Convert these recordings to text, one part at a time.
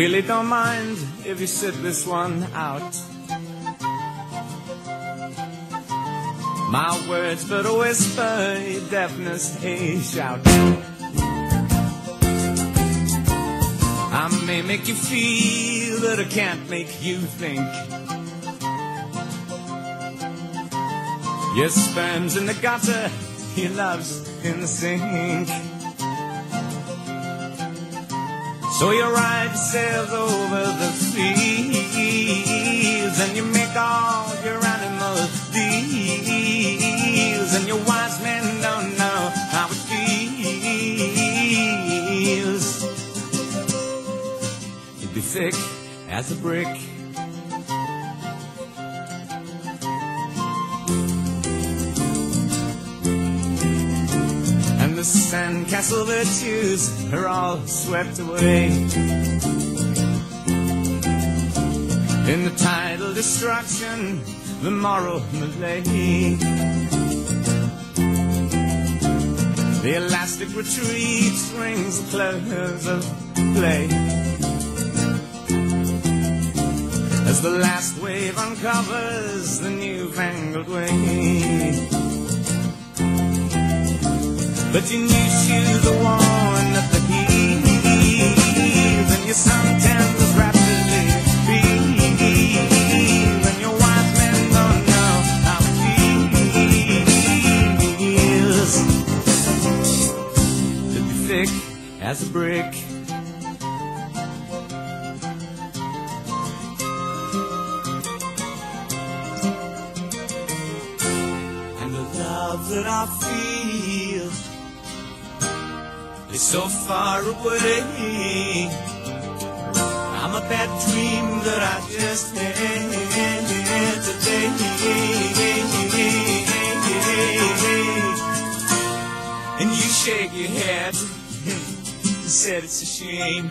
Really don't mind if you sit this one out. My words but a whisper, your deafness a shout. I may make you feel, but I can't make you think. Your sperm's in the gutter, your love's in the sink. So you ride yourselves over the fields, and you make all your animals deals, and your wise men don't know how it feels. You'd be thick as a brick, and the sandcastle virtues are all swept away in the tidal destruction, the moral malaise. The elastic retreat rings the close of play as the last wave uncovers the newfangled way. But your new shoes are worn at the heels, and your suntan was rapidly peeled, and your wise men don't know how it feels to be thick as a brick. And the love that I feel is so far away. I'm a bad dream that I just had today. And you shake your head and said it's a shame.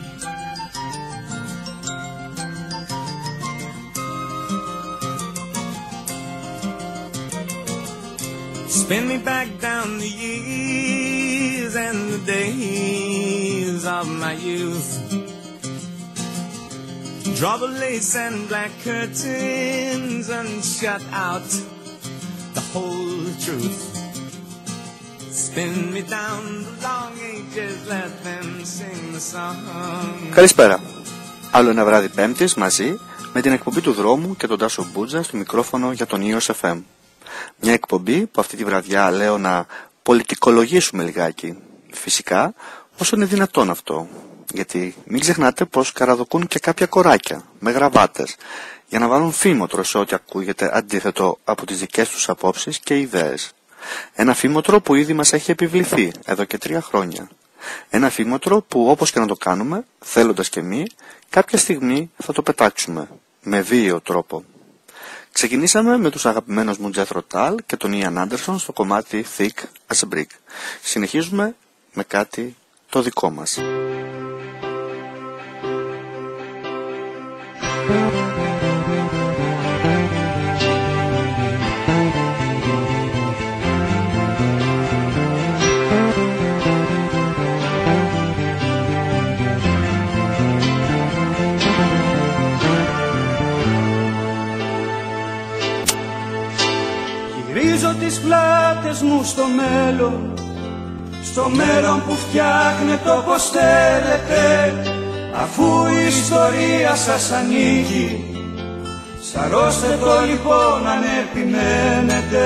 Spin me back down the years and the days of my youth. Draw the lace and black curtains and shut out the whole truth. Spin me down the long ages, let them sing the song. Καλησπέρα. Άλλο ένα βράδυ Πέμπτης μαζί με την εκπομπή του Δρόμου και τον Τάσο Μπούτζα στο μικρόφωνο για τον Ios FM. Μια εκπομπή που αυτή τη βραδιά λέω να πολιτικολογήσουμε λιγάκι. Φυσικά όσο είναι δυνατόν αυτό. Γιατί μην ξεχνάτε πως καραδοκούν και κάποια κοράκια με γραβάτες για να βάλουν φήμοτρο σε ό,τι ακούγεται αντίθετο από τις δικές τους απόψεις και ιδέες. Ένα φήμοτρο που ήδη μας έχει επιβληθεί εδώ και 3 χρόνια. Ένα φήμοτρο που όπως και να το κάνουμε, θέλοντας και μη, κάποια στιγμή θα το πετάξουμε. Με βίαιο τρόπο. Ξεκινήσαμε με τους αγαπημένους μου Jethro Tull και τον Ian Anderson στο κομμάτι Thick as a Brick. Συνεχίζουμε με κάτι το δικό μας. Γυρίζω τις πλάτες μου στο μέλλον, στο μέλλον που φτιάχνετε όπως θέλετε, αφού η ιστορία σας ανοίγει. Σαρώστε το λοιπόν αν επιμένετε.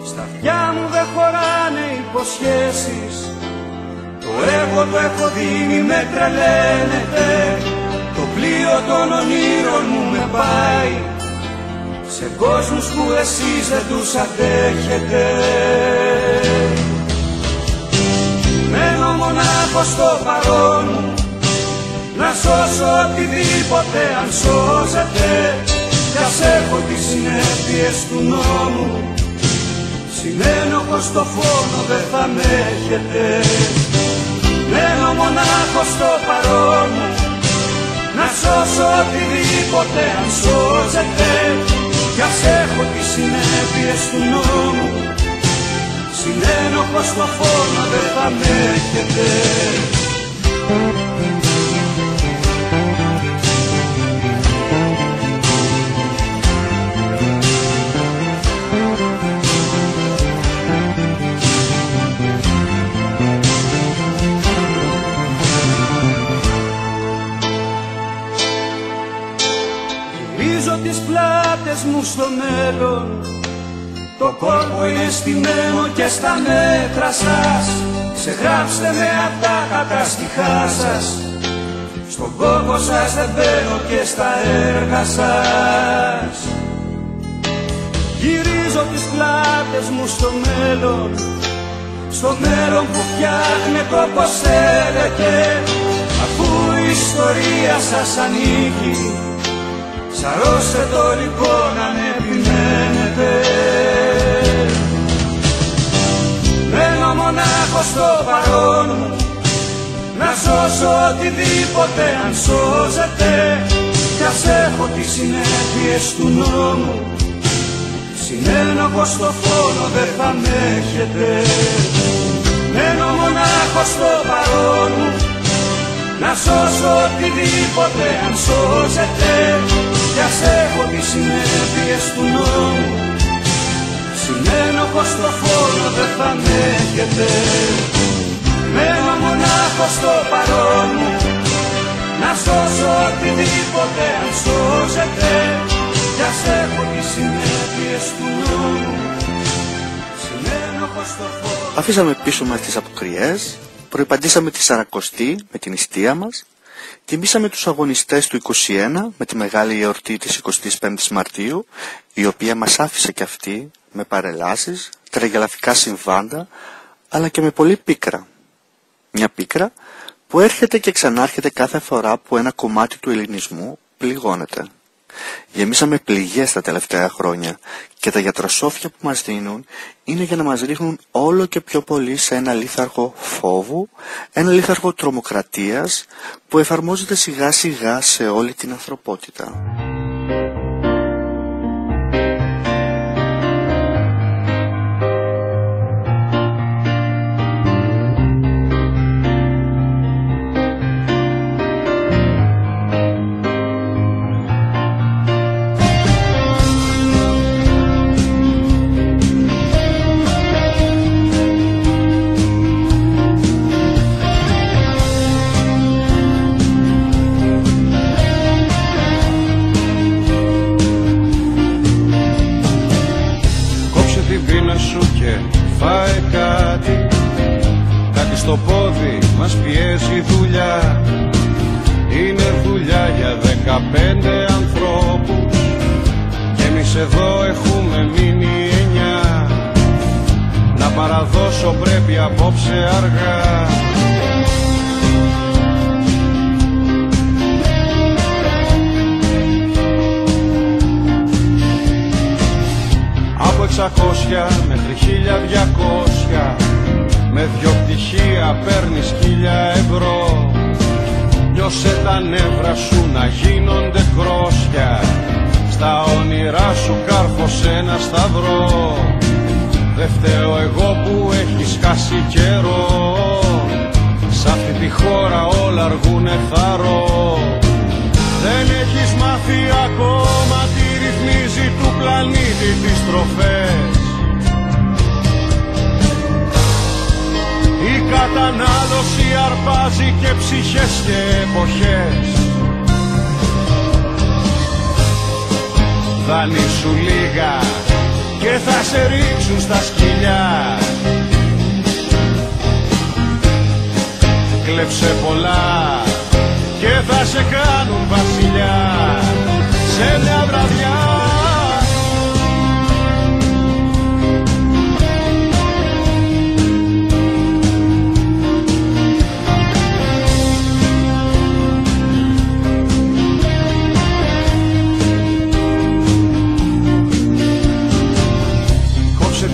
Στα αυτιά μου δεν χωράνε υποσχέσεις, το εγώ το έχω δει μη με τρελαίνετε. Το πλοίο των ονείρων μου με πάει σε κόσμους που εσείς δεν τους αντέχετε. Μένω μονάχος στο παρόν μου, να σώσω οτιδήποτε αν σώζεται, κι ας έχω τις συνέπειες του νόμου, συνένοχος στο φόνο δεν θα με έχετε. Μένω μονάχος στο παρόν μου, να σώσω οτιδήποτε αν σώζεται, κι ας έχω τις συνέπειες του νόμου, συνένοχος στο φόνο δεν θα με έχετε. Τις πλάτες μου στο μέλλον, το κόλπο είναι στημένο και στα μέτρα σας. Ξεγράψτε με απ' τα καταστιχά σας, στον κόπο σας δεν μπαίνω και στα έργα σας. Γυρίζω τις πλάτες μου στο μέλλον, στο μέλλον που φτιάχνεται όπως θέλετε, αφού η ιστορία σας ανήκει. Σαρώστε το λοιπόν αν επιμένετε. Μένω μονάχος στο παρόν μου, να σώσω οτιδήποτε αν σώζεται, κι ας έχω τις συνέπειες του νόμου, συνένοχος στο φόνο δεν θα με έχετε. Μένω μονάχος στο παρόν μου, να σώσω οτιδήποτε αν σώζεται, κι ας έχω τις συνέπειες του νόμου, συνένοχος στο φόνο δεν θα με έχετε. Μένω μονάχος στο παρόν μου, να σώσω οτιδήποτε αν σώζεται, κι ας έχω τις συνέπειες του νόμου, συνένοχος στο φόνο. Αφήσαμε πίσω μας τις αποκριές, προϋπαντήσαμε τη Σαρακοστή με την νηστεία μας, τιμήσαμε τους αγωνιστές του 21 με τη μεγάλη εορτή της 25ης Μαρτίου, η οποία μας άφησε και αυτή με παρελάσεις, τραγελαφικά συμβάντα, αλλά και με πολύ πίκρα. Μια πίκρα που έρχεται και ξανάρχεται κάθε φορά που ένα κομμάτι του ελληνισμού πληγώνεται. Γεμίσαμε πληγές τα τελευταία χρόνια και τα γιατροσόφια που μας δίνουν είναι για να μας ρίχνουν όλο και πιο πολύ σε ένα λίθαργο φόβου, ένα λίθαργο τρομοκρατίας που εφαρμόζεται σιγά σιγά σε όλη την ανθρωπότητα. Στο πόδι μας πιέζει δουλειά, είναι δουλειά για 15 ανθρώπους και εμείς εδώ έχουμε μείνει 9. Να παραδώσω πρέπει απόψε αργά. Από 600 μέχρι 1200 με δυο πτυχία παίρνεις 1000 ευρώ. Νιώσε τα νεύρα σου να γίνονται κρόσια, στα όνειρά σου κάρφωσε ένα σταυρό. Δε φταίω εγώ που έχεις χάσει καιρό, σ' αυτή τη χώρα όλα αργούνε θαρώ. Δεν έχεις μάθει ακόμα τι ρυθμίζει του πλανήτη τις τροφές. Η κατανάλωση αρπάζει και ψυχές και εποχές. Δανείσου λίγα και θα σε ρίξουν στα σκυλιά. Κλέψε πολλά και θα σε κάνουν βασιλιά σε μια βραδιά.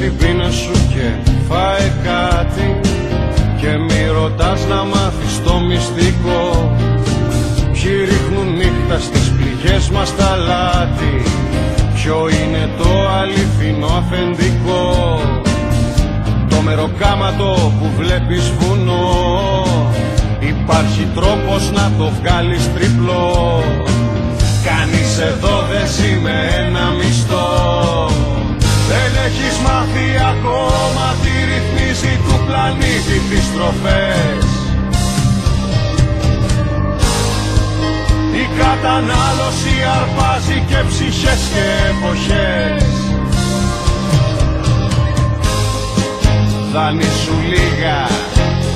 Την πείνα σου και φάε κάτι και μη ρωτάς να μάθεις το μυστικό. Ποιοι ρίχνουν νύχτα στις πληγές μας τα λάτι, ποιο είναι το αληθινό αφεντικό. Το μεροκάματο που βλέπεις βουνό υπάρχει τρόπος να το βγάλεις τριπλό. Κανείς εδώ δεν ζει με ένα μισθό. Δεν έχεις μάθει ακόμα τι ρυθμίζει του πλανήτη τις τροφές. Η κατανάλωση αρπάζει και ψυχές και εποχές. Δανείσου λίγα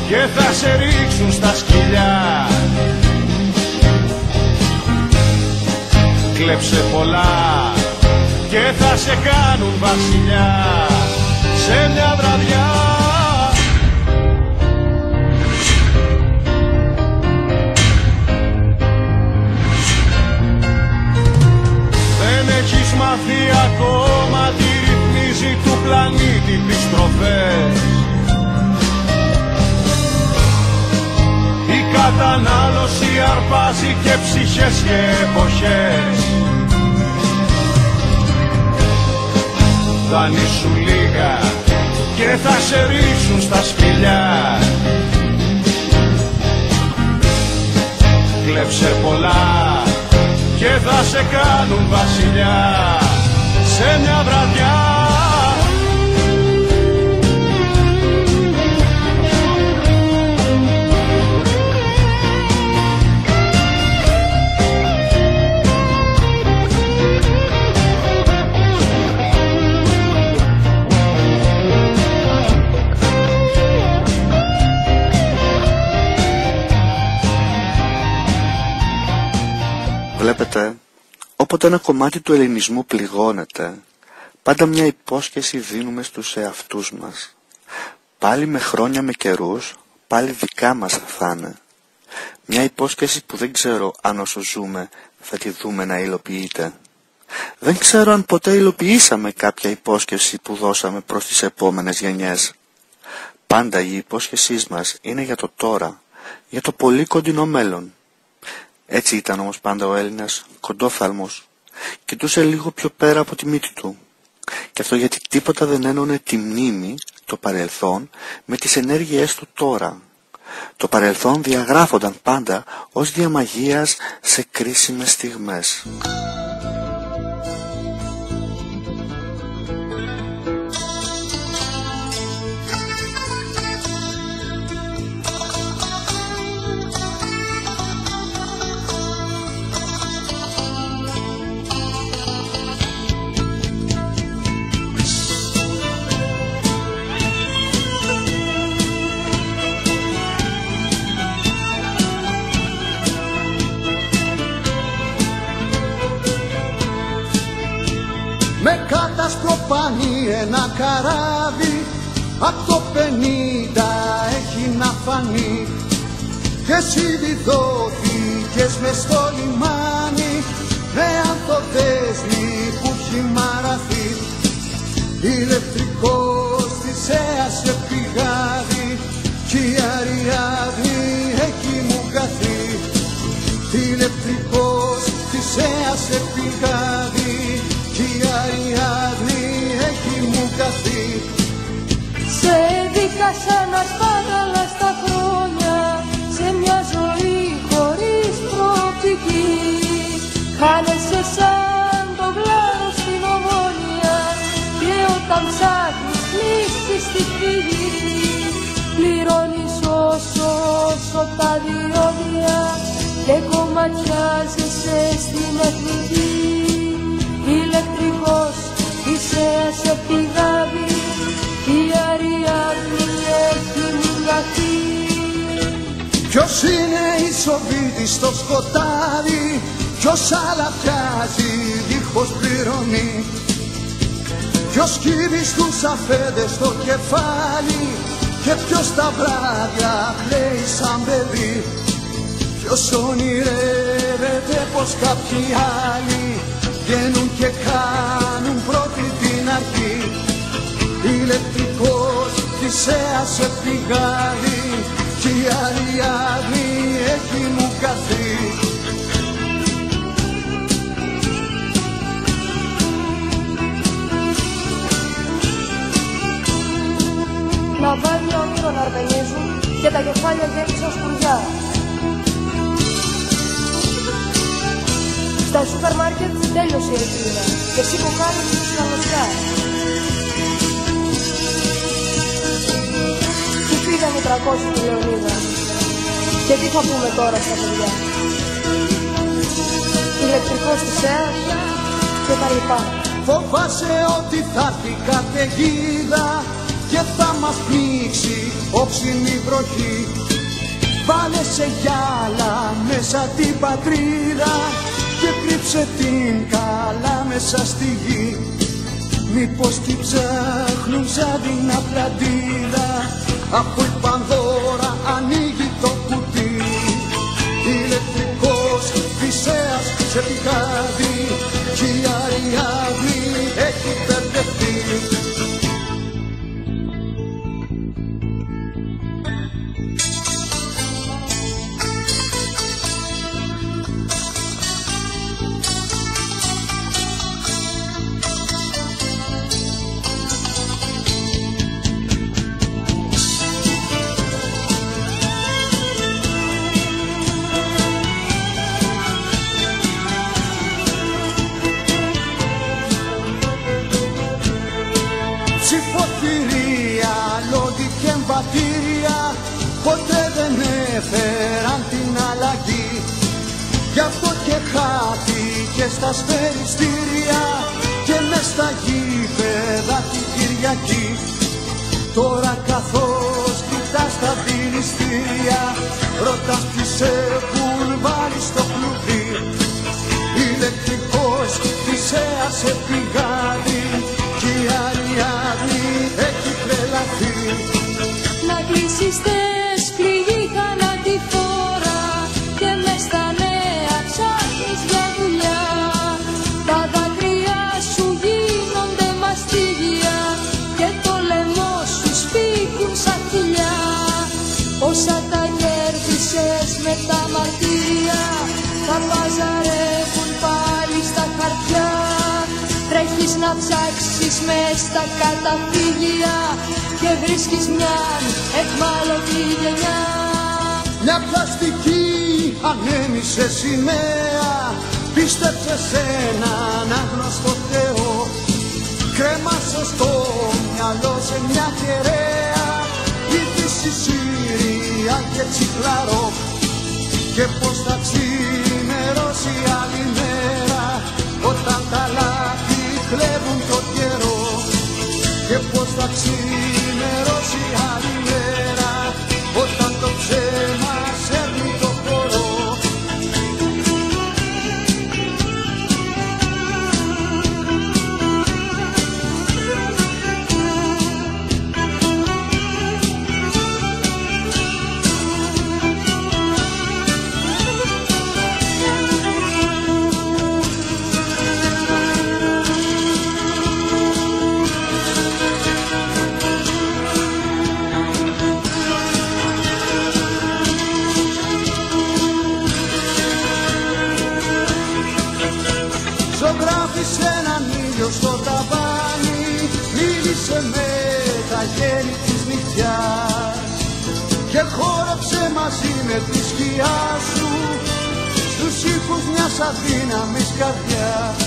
και θα σε ρίξουν στα σκυλιά. Κλέψε πολλά και θα σε κάνουν βασιλιά σε μια βραδιά. Δεν έχεις μάθει ακόμα τι ρυθμίζει του πλανήτη τις τροφές. Η κατανάλωση αρπάζει και ψυχές και εποχές. Δανείσου λίγα και θα σε ρίξουν στα σκυλιά. Κλέψε πολλά και θα σε κάνουν βασιλιά σε μια βραδιά. Βλέπετε, όποτε ένα κομμάτι του ελληνισμού πληγώνεται, πάντα μια υπόσχεση δίνουμε στους εαυτούς μας. Πάλι με χρόνια με καιρούς, πάλι δικά μας θα είναι. Μια υπόσχεση που δεν ξέρω αν όσο ζούμε θα τη δούμε να υλοποιείται. Δεν ξέρω αν ποτέ υλοποιήσαμε κάποια υπόσχεση που δώσαμε προς τις επόμενες γενιές. Πάντα η υπόσχεσή μας είναι για το τώρα, για το πολύ κοντινό μέλλον. Έτσι ήταν όμως πάντα ο Έλληνας, κοντόφθαλμος. Κοιτούσε λίγο πιο πέρα από τη μύτη του. Και αυτό γιατί τίποτα δεν ένωνε τη μνήμη, το παρελθόν, με τις ενέργειές του τώρα. Το παρελθόν διαγράφονταν πάντα ως διαμαγείας σε κρίσιμες στιγμές. Με κατασκοπάνει ένα καράβι, απ' το 50 έχει να φανεί. Και εσύ διδόθηκες μες στο λιμάνι, με ανθοδέσμη που έχει μαραθεί. Ηλεκτρικός της έασε πηγάδι, κι η Αριάδνη έχει μου καθεί. Ηλεκτρικός της έασε πηγάδι, κι η Αριάδνη έχει μου καθεί. Σε έδικασα να σπάταλα στα χρόνια, σε μια ζωή χωρίς προοπτική. Χάνεσαι σαν το γλάρο στην Ομόνια, και όταν ψάχνεις λύσεις στη φυγή, πληρώνεις όσο τα διόδια και κομματιάζεσαι στην εθνική. Ηλεκτρικός είσαι σε πηγάδι, η Αριάδνη έχει μηγαθεί. Ποιος είναι ισοβήτης στο σκοτάδι, ποιος αλαφιάζει δίχως πληρωμή. Ποιος κύβει στους αφέντες στο κεφάλι, και ποιος τα βράδια κλαίει σαν παιδί. Ποιος ονειρεύεται πως κάποιοι άλλοι βγαίνουν και κάνουν πρώτη την αρχή. Ηλεκτρικός της έασε πηγάδι, κι η Αριάδνη έχει μου καθεί. Λαμπάδια όνειρων αρπενίζουν και τα κεφάλια γέμισαν σκουριά. Στα σούπερ μάρκετ τέλειωσε η ελπίδα και εσύ κοκάλες τους καλωστά. Πού πήγαν οι 300 του Λεωνίδα και τι θα πούμε τώρα στα παιδιά. Ηλεκτρικός της ΕΑΣ και τα λοιπά. Φοβάσαι ότι θα έρθει καταιγίδα και θα μας πνίξει όξινη βροχή. Βάλε σε γυάλα μέσα την πατρίδα και κρύψε την καλά μέσα στη γη. Μήπως την ψάχνουν σαν την Ατλαντίδα, από η Πανδώρα ανοίγει το κουτί. Ηλεκτρικός Θησέας σε πηγάδι κι η Αριάδνη έχει μπερδευτεί. Ψηφοθυρία, λόγοι και εμβατήρια ποτέ δεν έφεραν την αλλαγή. Γι' αυτό και χάθηκε στα σφαιριστήρια και μες στα γήπεδα την Κυριακή. Τώρα καθώς κοιτάς τα δηληστήρια ρωτάς ποιους έχουν βάλει στο κλουβί. Ηλεκτρικός Θησέας σε πηγάδι κι η Αριάδνη έχει τρελαθεί. Να κλείσεις τες πληγή θανατηφόρα και μες στα νέα ψάχνεις για δουλειά. Τα δάκρυα σου γίνονται μαστίγια και το λαιμό σου σπίγγουν σαν κοιλιά. Όσα τα κέρδισες με τα μαρτύρια θα παζαρεύουν πάλι στα χαρτιά. Τρέχεις να ψάξεις μες στα καταφύγια και βρίσκεις μιαν εχμάλωτη γενιά. Μια πλαστική ανέμισε σημαία, πίστεψε σε έναν άγνωστο Θεό. Κρέμασε στο μυαλό σε μια κεραία είδηση Σύρια και τσικλαρό. Και πως θα ξημερώσει άλλη μέρα όταν τα λάθη κλέβουν το καιρό. Και πως θα ξημερώσει άλλη μέρα όταν το ψέμα σέρνει το χώρο. Ζωγράφισε έναν ήλιο στο ταβάνι, μίλησε με τα γέννη της νυχτιάς και χόρεψε μαζί με τη σκιά σου στους ήχους μιας αδύναμης καρδιάς.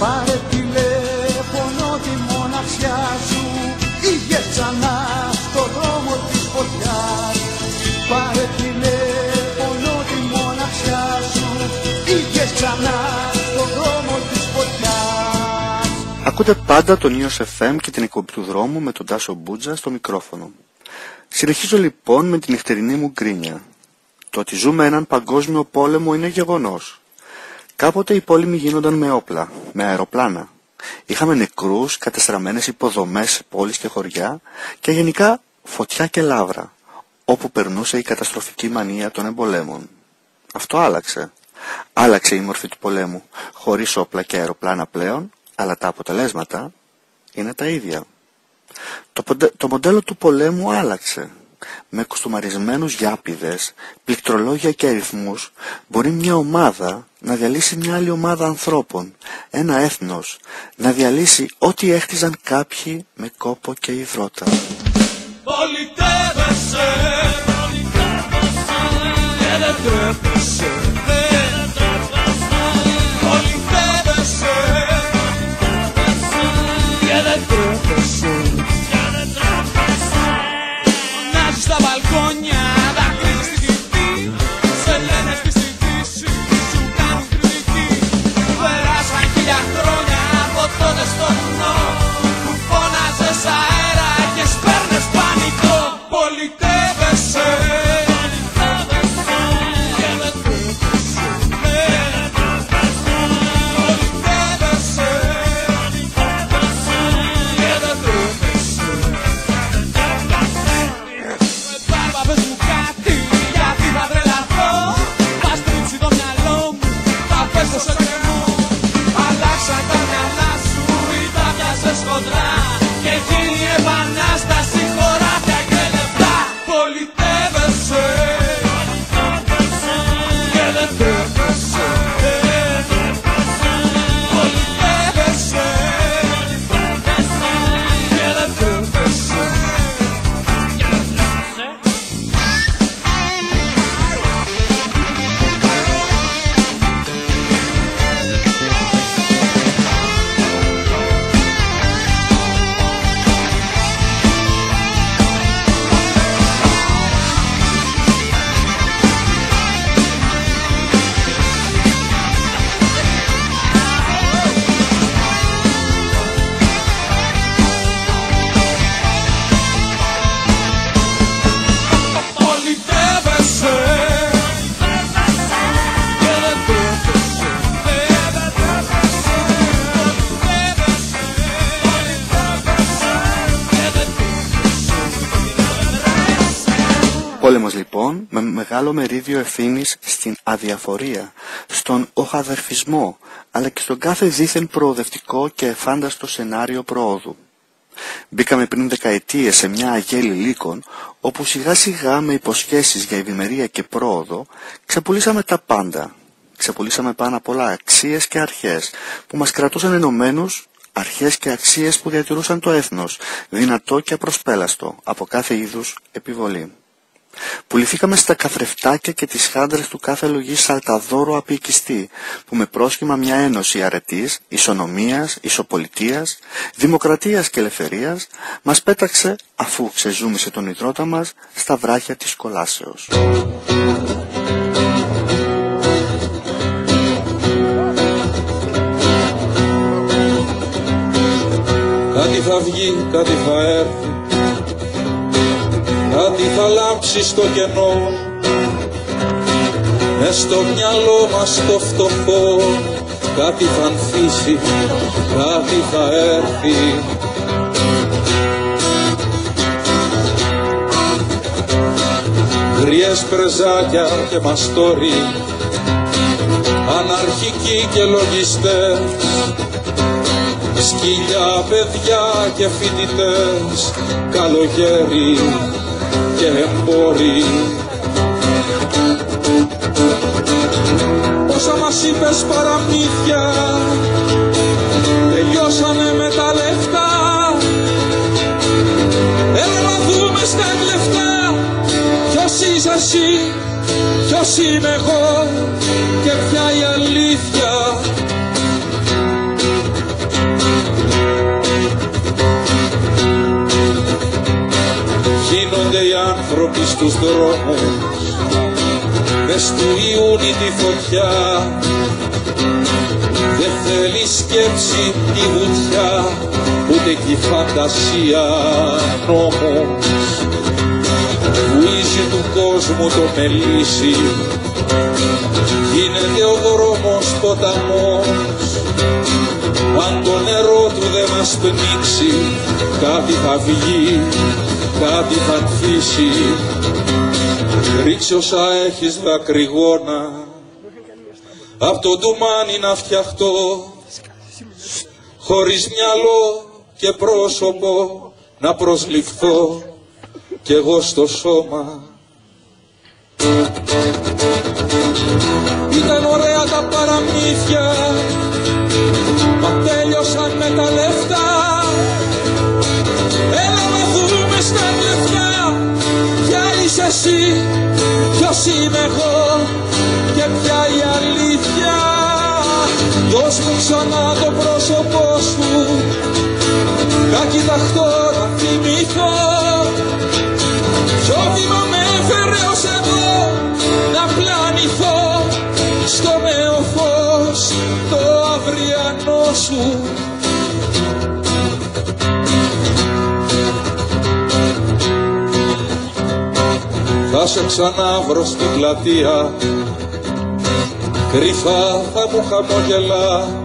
Πάρε τηλέφωνο τη μοναξιά σου, είχες ξανά στο δρόμο της φωτιάς. Πάρε τηλέφωνο τη μοναξιά σου, είχες ξανά στο δρόμο της φωτιάς. Ακούτε πάντα τον Νίος FM και την εκπομπή του δρόμου με τον Τάσο Μπούτζα στο μικρόφωνο. Συνεχίζω λοιπόν με την νυχτερινή μου γκρίνια. Το ότι ζούμε έναν παγκόσμιο πόλεμο είναι γεγονός. Κάποτε οι πόλεμοι γίνονταν με όπλα, με αεροπλάνα. Είχαμε νεκρούς, κατεστραμμένες υποδομές σε πόλεις και χωριά και γενικά φωτιά και λάβρα, όπου περνούσε η καταστροφική μανία των εμπολέμων. Αυτό άλλαξε. Άλλαξε η μορφή του πολέμου, χωρίς όπλα και αεροπλάνα πλέον, αλλά τα αποτελέσματα είναι τα ίδια. Το μοντέλο του πολέμου άλλαξε. Με κουστομαρισμένους γιάπηδες, πληκτρολόγια και αριθμούς μπορεί μια ομάδα να διαλύσει μια άλλη ομάδα ανθρώπων, ένα έθνος, να διαλύσει ό,τι έχτιζαν κάποιοι με κόπο και υδρότα. Πολιτεύεσαι δεν τρέπεσαι, πολυτεύεσαι και δεν τρέπεσαι. Φωνάζεις στα μπαλκόνια, δακρύζεις στη τυφή, σε λένε στη συνθήση, σου κάνουν κριτική. Περάσαν 1000 χρόνια από τότε στο βουνό που φώναζες αέρα και σπέρνες πανικό. Πολυτεύεσαι και δεν τρέπεσαι, πολυτεύεσαι και δεν τρέπεσαι. Μπάρμπα πες μου κάτι, γιατί θα τρελαθώ. Πας τρίψει το μυαλό μου, θα πέσω σε κρεμό. Αλλάξαν τα μυαλά σου ή τα πιάσες χοντρά και γίνει η επανάσταση, χωράφια και λεπτά. Πολυτεύεσαι και δεν τρέπεσαι, πολυτεύεσαι και δεν τρέπεσαι. Πολυτεύεσαι και δεν τρέπεσαι, Πόλεμος λοιπόν με μεγάλο μερίδιο ευθύνης στην αδιαφορία, στον οχαδερφισμό, αλλά και στον κάθε δίθεν προοδευτικό και εφάνταστο σενάριο προόδου. Μπήκαμε πριν δεκαετίες σε μια αγέλη λύκων, όπου σιγά σιγά με υποσχέσεις για ευημερία και πρόοδο ξεπουλήσαμε τα πάντα. Ξεπουλήσαμε πάνω απ' όλα αξίες και αρχές που μας κρατούσαν ενωμένους, αρχές και αξίες που διατηρούσαν το έθνος, δυνατό και απροσπέλαστο από κάθε είδους επιβολή. Πουληθήκαμε στα καθρεφτάκια και τις χάντρες του κάθε λογής σαλταδόρο απεικιστή, που με πρόσχημα μια ένωση αρετής, ισονομίας, ισοπολιτείας, δημοκρατίας και ελευθερίας μας πέταξε, αφού ξεζούμισε τον ιδρώτα μας, στα βράχια της κολάσεως. Κάτι θα βγει, κάτι θα έρθει, κάτι θα λάμψει στο κενό. Μες στο μυαλό μας το φτωχό κάτι θα ανθίσει, κάτι θα έρθει. Γριές πρεζάκια και μαστόροι, αναρχικοί και λογιστές, σκυλιά, παιδιά και φοιτητές, καλογέρι και εμπόροι. Όσα μας είπες παραμύθια τελειώσανε με τα λεφτά. Έλα να δούμε στα λεφτά ποιος είσαι εσύ, ποιος είμαι εγώ και ποια η αλήθεια. Γίνονται οι άνθρωποι στους δρόμους, μες του Ιούνι τη φωτιά. Δεν θέλει σκέψη τη βουτιά, ούτε κι η φαντασία νόμος. Βουίζει του κόσμου το μελίσι, γίνεται ο δρόμος ποταμός. Αν το νερό του δεν μας πνίξει, κάτι θα βγει, κάτι θα ανθίσει. Ρίξε όσα έχεις δακρυγόνα, απ' το ντουμάνι να φτιαχτώ, χωρίς μυαλό και πρόσωπο να προσληφθώ κι εγώ στο σώμα. Ήταν ωραία τα παραμύθια, μα τέλειωσαν με τα λεφτά. Έλα να δούμε στα λεφτά ποια είσαι εσύ, ποιος είμαι εγώ πλανηθώ κι ό,τι με έφερε ως εδώ να πλανηθώ στο νέο φως το αυριανό σου. Θα σε ξανάβρω στην πλατεία, κρυφά θα μου χαμογελά,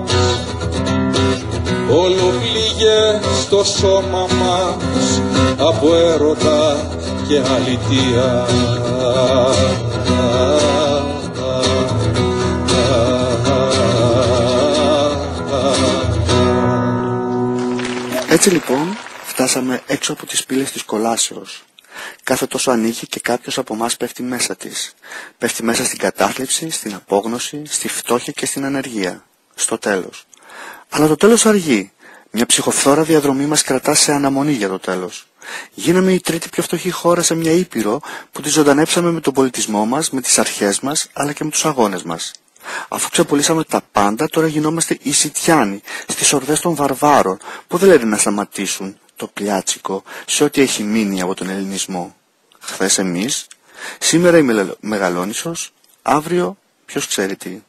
όλο πλήγε στο σώμα μας από έρωτα και αλητεία. Έτσι λοιπόν φτάσαμε έξω από τις πύλες της κολάσεως. Κάθε τόσο ανοίγει και κάποιος από εμάς πέφτει μέσα της. Πέφτει μέσα στην κατάθλιψη, στην απόγνωση, στη φτώχεια και στην ανεργία. Στο τέλος. Αλλά το τέλος αργεί. Μια ψυχοφθόρα διαδρομή μας κρατά σε αναμονή για το τέλος. Γίναμε η τρίτη πιο φτωχή χώρα σε μια ήπειρο που τη ζωντανέψαμε με τον πολιτισμό μας, με τις αρχές μας, αλλά και με τους αγώνες μας. Αφού ξεπουλήσαμε τα πάντα, τώρα γινόμαστε οι Σιτιάνοι στις ορδές των βαρβάρων που δεν λένε να σταματήσουν το πλιάτσικο σε ό,τι έχει μείνει από τον ελληνισμό. Χθες εμείς, σήμερα η Μεγαλόνισσος, αύριο ποιος ξέρει τι.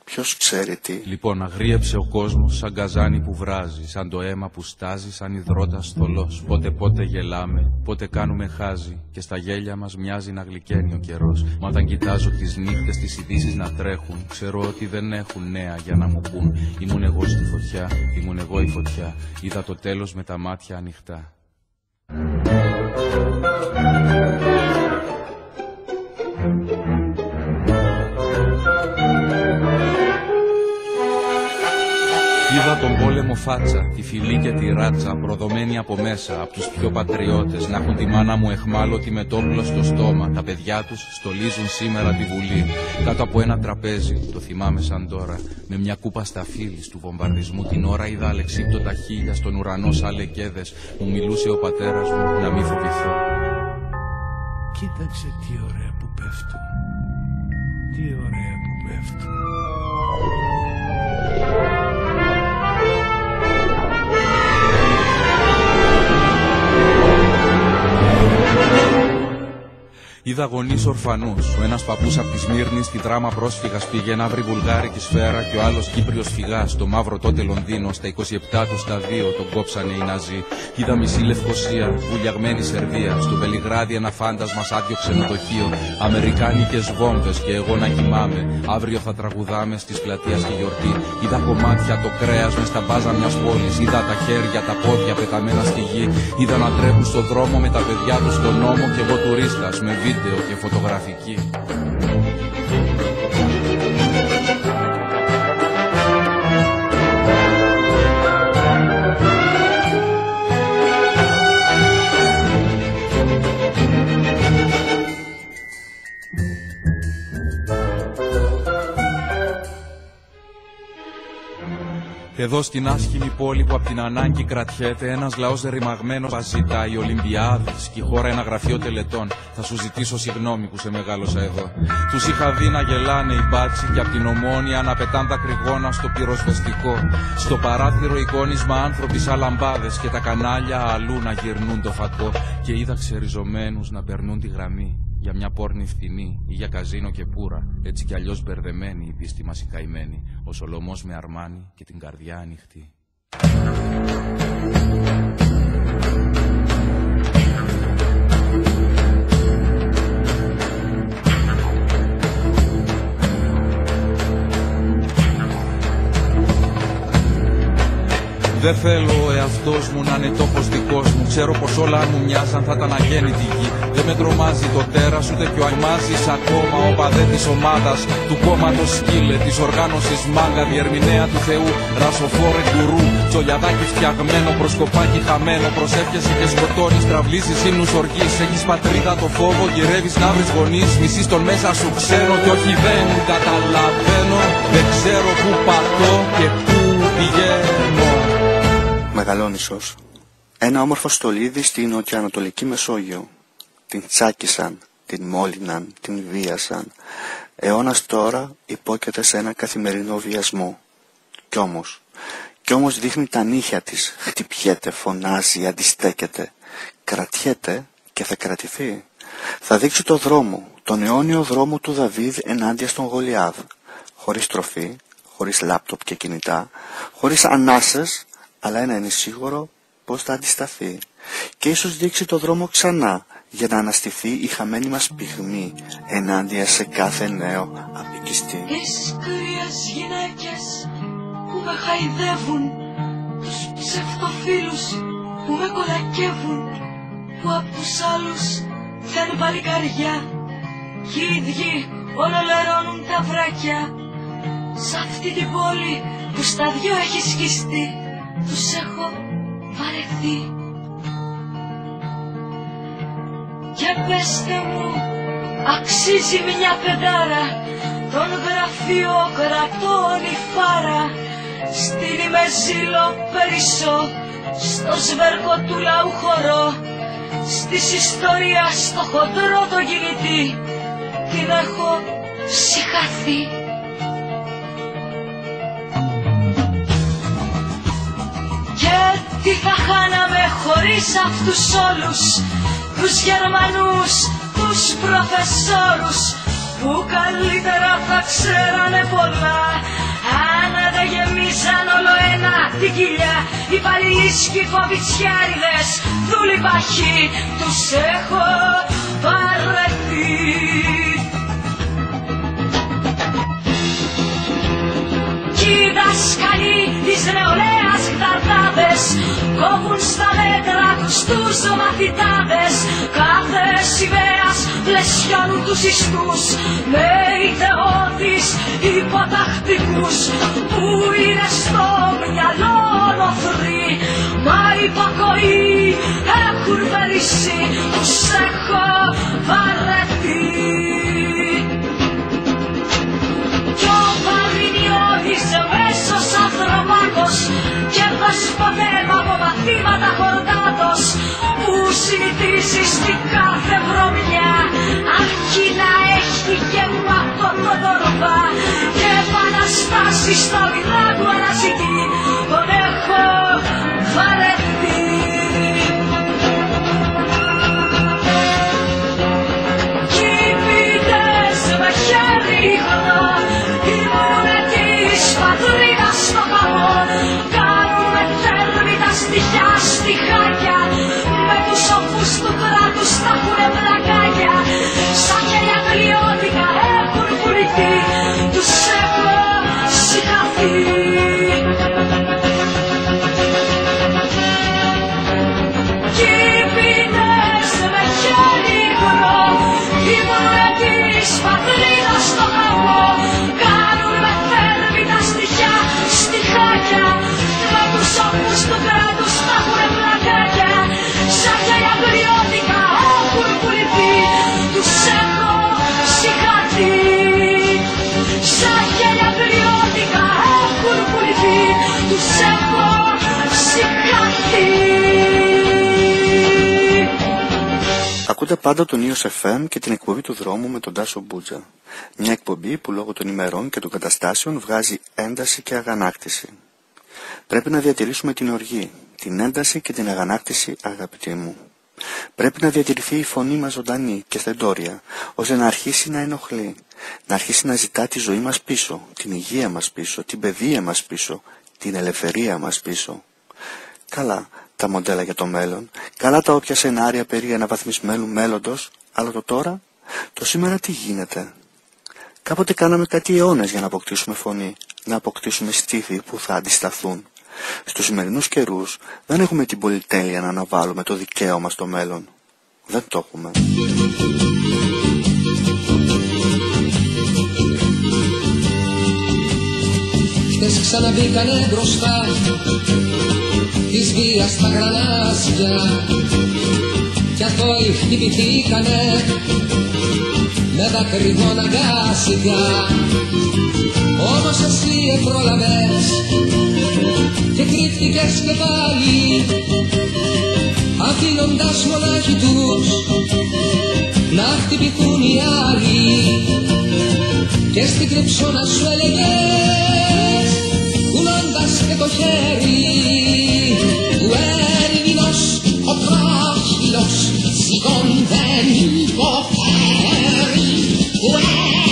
Ποιος ξέρει τι. Λοιπόν, αγρίεψε ο κόσμος σαν καζάνι που βράζει, σαν το αίμα που στάζει, σαν υδρότας θολός. Πότε γελάμε, πότε κάνουμε χάζι και στα γέλια μας μοιάζει να γλυκαίνει ο καιρός. Μα όταν κοιτάζω τις νύχτες, τις ειδήσεις να τρέχουν, ξέρω ότι δεν έχουν νέα για να μου πούν. Ήμουν εγώ στη φωτιά, ήμουν εγώ η φωτιά, είδα το τέλος με τα μάτια ανοιχτά. Είδα τον πόλεμο φάτσα, τη φυλή και τη ράτσα, προδομένη από μέσα, από τους πιο πατριώτες, να έχουν τη μάνα μου εχμάλωτη με το όπλο στο στόμα. Τα παιδιά τους στολίζουν σήμερα τη Βουλή, κάτω από ένα τραπέζι, το θυμάμαι σαν τώρα, με μια κούπα σταφύλης του βομβαρδισμού την ώρα είδα αλεξίπτωτα χείλια στον ουρανό σαν λεκέδες. Μου μιλούσε ο πατέρας μου να μην φοβηθώ. Κοίταξε τι ωραία που πέφτουν, τι ωραία που πέφτουν. Είδα γονείς ορφανούς. Ο ένας παππούς από τη Σμύρνη στη δράμα πρόσφυγας πήγε να βρει βουλγάρικη σφαίρα και ο άλλος Κύπριος φυγάς. Στο μαύρο τότε Λονδίνο, στα 27 του στα 2 τον κόψανε οι Ναζί. Είδα μισή Λευκοσία, βουλιαγμένη Σερβία. Στο Βελιγράδι ένα φάντασμα σ' άδειο ξενοδοχείο. Αμερικάνικες βόμβες και εγώ να κοιμάμαι. Αύριο θα τραγουδάμε στις πλατείες τη γιορτή. Είδα κομμάτια το κρέας μες στα μπάζα μιας πόλης. Είδα τα χέρια, τα πόδια πεταμένα στη γη. Είδα να τρέχουν στο δρόμο με τα παιδιά τους στον νόμο και εγώ τουρίστας με βίντεο και φωτογραφική. Εδώ στην άσχημη πόλη που απ' την ανάγκη κρατιέται, ένας λαός ρημαγμένος παζητά οι Ολυμπιάδες και η χώρα ένα γραφείο τελετών. Θα σου ζητήσω συγγνώμη που σε μεγάλωσα εδώ. Τους είχα δει να γελάνε οι μπάτσοι και απ' την Ομόνια να πετάν τα κρυγόνα στο πυροσβεστικό. Στο παράθυρο εικόνισμα άνθρωποι σαν λαμπάδες και τα κανάλια αλλού να γυρνούν το φακό. Και είδα ξεριζωμένους να περνούν τη γραμμή για μια πόρνη φθηνή ή για καζίνο και πουρα. Έτσι κι αλλιώς μπερδεμένη η πίστη μας η καημένη. Ο Σολομός με αρμάνι και την καρδιά ανοιχτή. Δεν θέλω ο εαυτός μου να είναι τόπος δικός μου. Ξέρω πως όλα αν μου μοιάζαν θα ήταν αγέννητη γη. Δεν με τρομάζει το τέρας ούτε πιο αημάζεις ακόμα ο παδέ της ομάδας, του κόμματος σκύλε, της οργάνωσης μάγκα, διερμηνέα του Θεού, ρασοφόρε γκουρού, τσολιαδάκι φτιαγμένο, προσκοπάκι χαμένο, προσεύχεσαι και σκοτώνεις, τραυλίζεις ύμνους οργής, έχεις πατρίδα το φόβο, γυρεύεις να βρεις γονείς, μισείς τον μέσα σου ξέρω κι όχι δεν καταλαβαίνω, δεν ξέρω που πατώ και που πηγαίνω. Μεγαλόνισσος. Ένα όμορφο στολίδι στην νοτιοανατολική Μεσόγειο. Την τσάκισαν, την μόλυναν, την βίασαν. Αιώνας τώρα υπόκειται σε ένα καθημερινό βιασμό. Κι όμως, Κι όμως δείχνει τα νύχια της, χτυπιέται, φωνάζει, αντιστέκεται, κρατιέται και θα κρατηθεί. Θα δείξει το δρόμο, τον αιώνιο δρόμο του Δαβίδ ενάντια στον Γολιάδ, χωρίς τροφή, χωρίς λάπτοπ και κινητά, χωρίς ανάσες, αλλά ένα είναι σίγουρο πως θα αντισταθεί. Και ίσως δείξει το δρόμο ξανά, για να αναστηθεί η χαμένη μας πυγμή ενάντια σε κάθε νέο απικιστή. Τις κρύες γυναίκες που με χαϊδεύουν, τους ψευτοφίλους που με κολακεύουν, που απ' τους άλλους θέλουν παλικαριά κι οι ίδιοι ολολερώνουν τα βράκια. Σ' αυτή την πόλη που στα δυο έχει σκιστεί, τους έχω βαρεθεί. Και πέστε μου, αξίζει μια πεντάρα τον γραφειοκρατών η φάρα? Στείλει με ζήλο περισσό στο σβέρκο του λαού χορό, στις ιστορίας στο χοντρό το κινητή την έχω συχαθεί. Και τι θα χάναμε χωρίς αυτούς όλους τους Γερμανούς, τους προφεσόρους που καλύτερα θα ξέρανε πολλά αν δεν γεμίζαν όλο ένα την κοιλιά. Οι παλιλίσκοι φοβητσιάριδες δούλοι παχοί τους έχω βαρεθεί. Κι οι δασκαλοί της νεολαίας γδαρτάδες κόβουν στα μέτρα τους τους μαθητάδες. Κάθε σημαίας πλαισιώνουν τους ιστούς με ιδεώδεις υποτακτικούς που είναι στο μυαλό νοθροί, μα υπακοή έχουν περίσει, τους έχω βαρεθεί. Κι ο Παρινιώτης μέσος ανθρωπάκος κέρδος ποτέ από μαθήματα χορτάτος που συνηθίζει στην κάθε βρωμιά, αρκεί να έχει γεμάτο το τορβά και επαναστάσεις στο βιδά του αναζητεί, τον έχω βαρεθεί. Κι οι ποιητές με χέρι υγρό ήμουνε της πατρίδας στο χαμό, κάνουμε θέρμητα στοιχιά στιχάκια, με τους σοφούς του κράτους τα έχουνε πλακάκια, σαν χέρια πλειώτικα έχουν πουληθεί, τους έχω συγχαθεί. Κι οι ποιητές με χέρι υγρό ήμουνε της πατρίδας στο χαμό, κάνουν με θέρμητα στοιχιά στιχάκια, με τους σοφούς του κράτους τα έχουνε πλακάκια, σαν χέρια πλειώτικα έχουν πουληθεί, τους έχω συγχαθεί. Σαν χέρια πλειώτικα έχουν πουληθεί, τους έχω συγχαθεί. Ακούτε πάντα τον Ίος FM και την εκπομπή του δρόμου με τον Τάσο Μπούτζα. Μια εκπομπή που λόγω των ημερών και των καταστάσεων βγάζει ένταση και αγανάκτηση. Πρέπει να διατηρήσουμε την οργή, την ένταση και την αγανάκτηση, αγαπητοί μου. Πρέπει να διατηρηθεί η φωνή μας ζωντανή και στεντόρια, ώστε να αρχίσει να ενοχλεί, να αρχίσει να ζητά τη ζωή μας πίσω, την υγεία μας πίσω, την παιδεία μας πίσω, την ελευθερία μας πίσω. Καλά τα μοντέλα για το μέλλον, καλά τα όποια σενάρια περί αναβαθμισμένου μέλλοντος, αλλά το τώρα, το σήμερα τι γίνεται? Κάποτε κάναμε κάτι αιώνες για να αποκτήσουμε φωνή, να αποκτήσουμε στήθη που θα αντισταθούν. Στους σημερινούς καιρούς δεν έχουμε την πολυτέλεια να αναβάλουμε το δικαίωμα στο μέλλον. Δεν το έχουμε. Χτες ξαναμπήκανε μπροστά της βίας τα γρανάζια κι αθώοι χτυπηθήκανε με δακρυγόνα γκάσια. Όμως εσύ επρόλαβες και κρύφτηκες και πάλι, αφήνοντας μονάχοι τους να χτυπηθούν οι άλλοι, και στην κρυψώνα σου έλεγες, πουλώντας και το χέρι του Έλληνος ο κράχυλος σιγόν δεν υποφέρει. Ο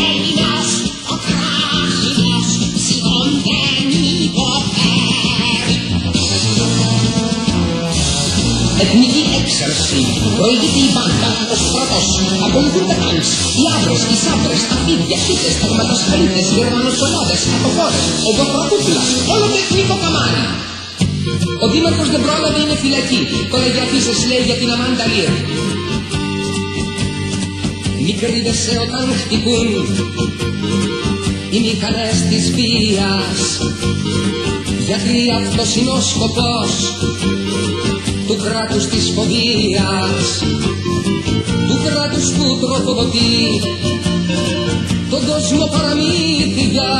Έλληνος ο κράχυλος σιγόν δεν υποφέρει. Εθνική έξαρση, προηγείται η μπάντα, ο στρατός, ακολουθούν τα τάγκς, οι άβρες, οι σάμπρες, αφίδια, χίτες, ταγματοσχαλίτες, γερμανοσκολάδες, ατοφόρες, ο Βορρακούκλας, όλο το εθνικό καμάρι. Ο δήμαρχος δεν πρόλαβε, είναι φυλακή, τώρα για αφήσεις λέει για την Αμάντα Λίρ. Μη κρύβεσαι όταν χτυπούν οι μηχανές της βίας, γιατί αυτός είναι ο σκοπός του κράτους της φοβίας, του κράτους που τροφοδοτεί τον κόσμο παραμύθια,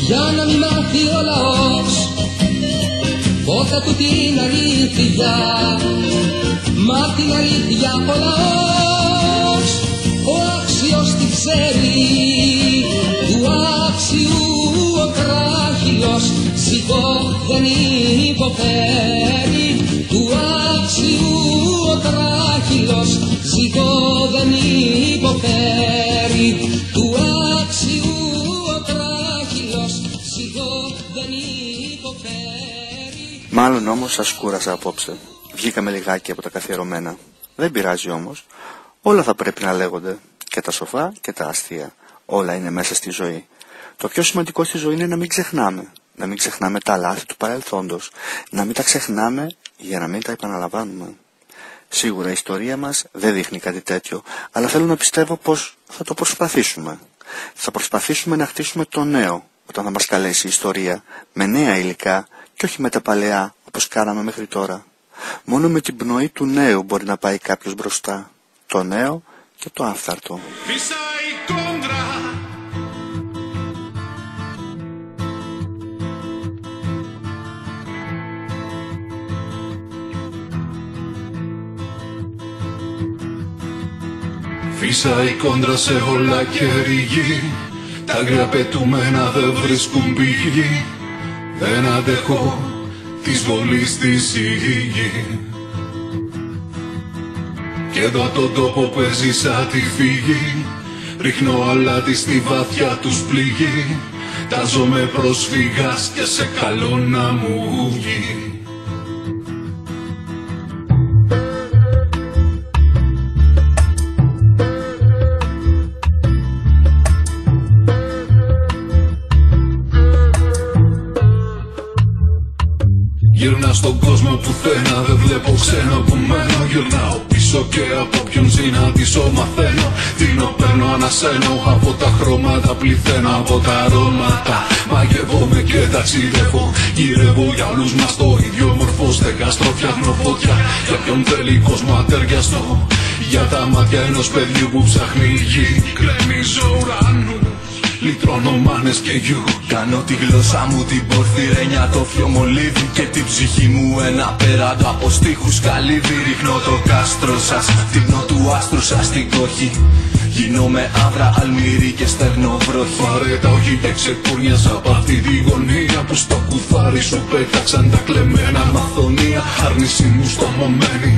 για να μην μάθει ο λαός πότε του την αλήθεια, μα την αλήθεια ο λαός ο άξιος τη ξέρει, του άξιου ο κράχυλος σηκώ δεν υποφέρει, του άξιου ο κράχυλος σηκώ δεν υποφέρει, του άξιου ο κράχυλος σηκώ δεν υποφέρει. Μάλλον όμως σας κούρασα απόψε. Βγήκαμε λιγάκι από τα καθιερωμένα. Δεν πειράζει όμως. Όλα θα πρέπει να λέγονται. Και τα σοφά και τα αστεία. Όλα είναι μέσα στη ζωή. Το πιο σημαντικό στη ζωή είναι να μην ξεχνάμε. Να μην ξεχνάμε τα λάθη του παρελθόντος. Να μην τα ξεχνάμε για να μην τα επαναλαμβάνουμε. Σίγουρα η ιστορία μας δεν δείχνει κάτι τέτοιο, αλλά θέλω να πιστεύω πως θα το προσπαθήσουμε. Θα προσπαθήσουμε να χτίσουμε το νέο όταν θα μας καλέσει η ιστορία, με νέα υλικά και όχι με τα παλαιά όπως κάναμε μέχρι τώρα. Μόνο με την πνοή του νέου μπορεί να πάει κάποιος μπροστά. Το νέο και το άφθαρτο. Φύσα η κόντρα σε όλα και ρηγή, τα άγρια πετούμενα δεν βρίσκουν πηγή. Δεν αντέχω της βολής της η γη, κι εδώ τον τόπο που έζησα τη φύγη, ρίχνω αλάτι στη βαθιά τους πληγή. Τάζομαι προσφύγας και σε καλό να μου βγει. Γυρνά στον κόσμο πουθένα, δεν βλέπω ξένο που μένω. Γυρνάω πίσω και από ποιον συναντήσω μαθαίνω. Τίνω, παίρνω, ανασένω, από τα χρώματα πληθαίνω, από τα αρώματα μαγεύομαι και ταξιδεύω. Γυρεύω για όλους μας το ίδιο μορφό, στεγαστρό, φτιάχνω φωτιά για ποιον θέλει κόσμο ατεριαστό. Για τα μάτια ενός παιδιού που ψάχνει γη, κρέμιζω ουρανούς, λυτρώνω μάνες και γιου. Κάνω τη γλώσσα μου την πορφυρένια, το φιωμολίδι και την ψυχή μου ένα πέραντο από στίχους καλύβι. Ρίχνω το κάστρο σας, τύπνω του άστρου σας την κόχη. Γίνομαι άβρα, αλμύρι και στέρνω βροχή. Πάρε τα όχι και ξεκούρνιασα απ' αυτή τη γωνία που στο κουφάρι σου πέταξαν τα κλεμμένα μαθονία. Άρνηση μου στομωμένη,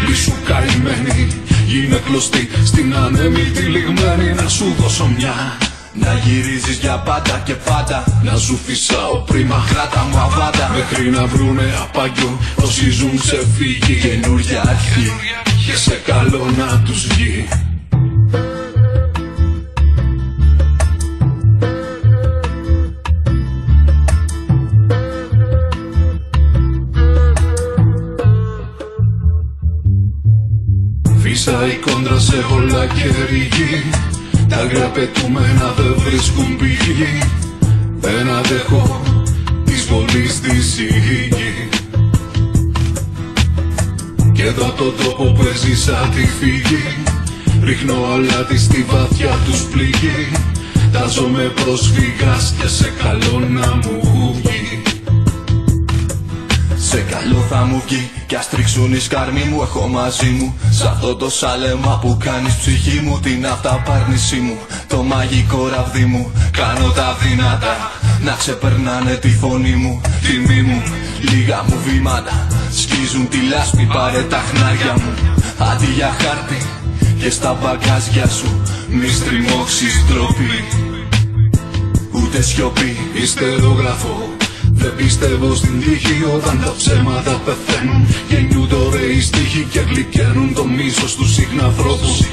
λύσου καημένη, γίνε κλωστή στην ανέμη τυλιγμένη. Να σου δώσω μια, να γυρίζεις για πάντα και πάντα, να σου φυσάω πρίμα, κράτα μου αβάντα, μέχρι να βρουνε απάγιο όσοι ζουν σε φύγη. Καινούρια αρχή και σε καλό να τους βγει. Φύσα η κόντρα σε όλα και ρηγή, τα άγρια πετούμενα δεν βρίσκουν πηγή. Δεν αντέχω της βολής της η γη, κι εδώ τον τόπο που έζησα τη φύγη. Ρίχνω αλάτι στη βαθιά τους πληγή. Τάζομαι προσφύγας και σε καλό να μου βγει. Σε καλό θα μου βγει κι ας τρίξουν οι σκάρμοι μου. Έχω μαζί μου σ' αυτό το σάλεμα που κάνεις ψυχή μου, την αυταπάρνησή μου, το μαγικό ραβδί μου. Κάνω τα δυνατά να ξεπερνάνε τη φωνή μου, τιμή μου. Λίγα μου βήματα σκίζουν τη λάσπη, πάρε τα χνάρια μου αντί για χάρτη. Και στα μπαγκάζια σου μη στριμώξεις ντροπή, ούτε σιωπή. Ιστερόγραφο, δεν πιστεύω στην τύχη όταν τα ψέματα πεθαίνουν. Γεννιούνται ωραίοι στίχοι και γλυκαίνουν το μίσος τους συχνανθρώπου.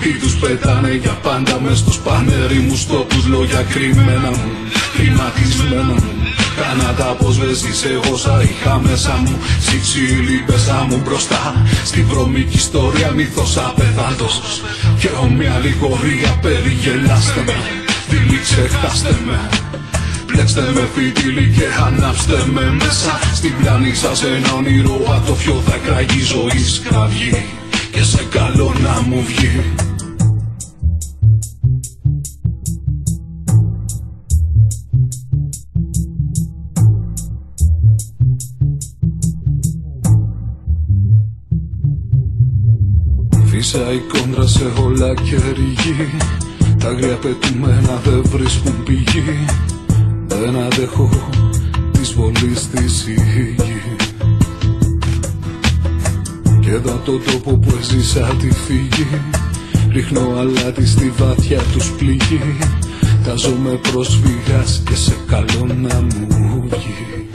Ή τους πετάνε για πάντα μες στους πανερήμους τόπους. Λόγια κρυμμένα μου, χρηματισμένα μου, κάνα τα αποσβέσεις εγώ όσα είχα μέσα μου. Σιξίλι πέσα μου μπροστά στη βρωμική ιστορία, μύθος απεδάντος και όμοια αλληγορία. Περιγελάστε με, δειλή ξεχάστε με, πλέξτε με φιτίλι και ανάψτε με μέσα στην πλάνη σας ένα όνειρο ατόφιο. Θα κραγεί ζωή σκραυγή και σε καλό να μου βγει. Φύσα η κόντρα σε όλα και ρηγή, τα αγρία πετούμενα δεν βρίσκουν πηγή. Δεν αντέχω της βολής της η γη. Και εδώ απ' τον τόπο που έζησα τη φύγη, ρίχνω αλάτι στη βάθια τους πληγή. Τάζομαι πρόσφυγας και σε καλό να μου βγει.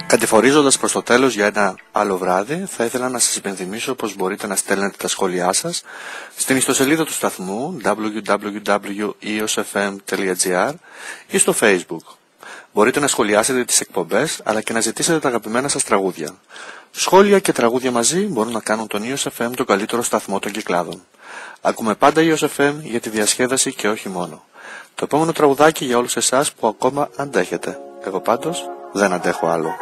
Κατηφορίζοντας προς το τέλος για ένα άλλο βράδυ, θα ήθελα να σας υπενθυμίσω πως μπορείτε να στέλνετε τα σχόλιά σας στην ιστοσελίδα του σταθμού www.eosfm.gr ή στο Facebook. Μπορείτε να σχολιάσετε τις εκπομπές, αλλά και να ζητήσετε τα αγαπημένα σας τραγούδια. Σχόλια και τραγούδια μαζί μπορούν να κάνουν τον EOS FM τον καλύτερο σταθμό των Κυκλάδων. Ακούμε πάντα EOS FM για τη διασκέδαση και όχι μόνο. Το επόμενο τραγουδάκι για όλους εσάς που ακόμα αντέχετε. Εγώ πάντως δεν αντέχω άλλο.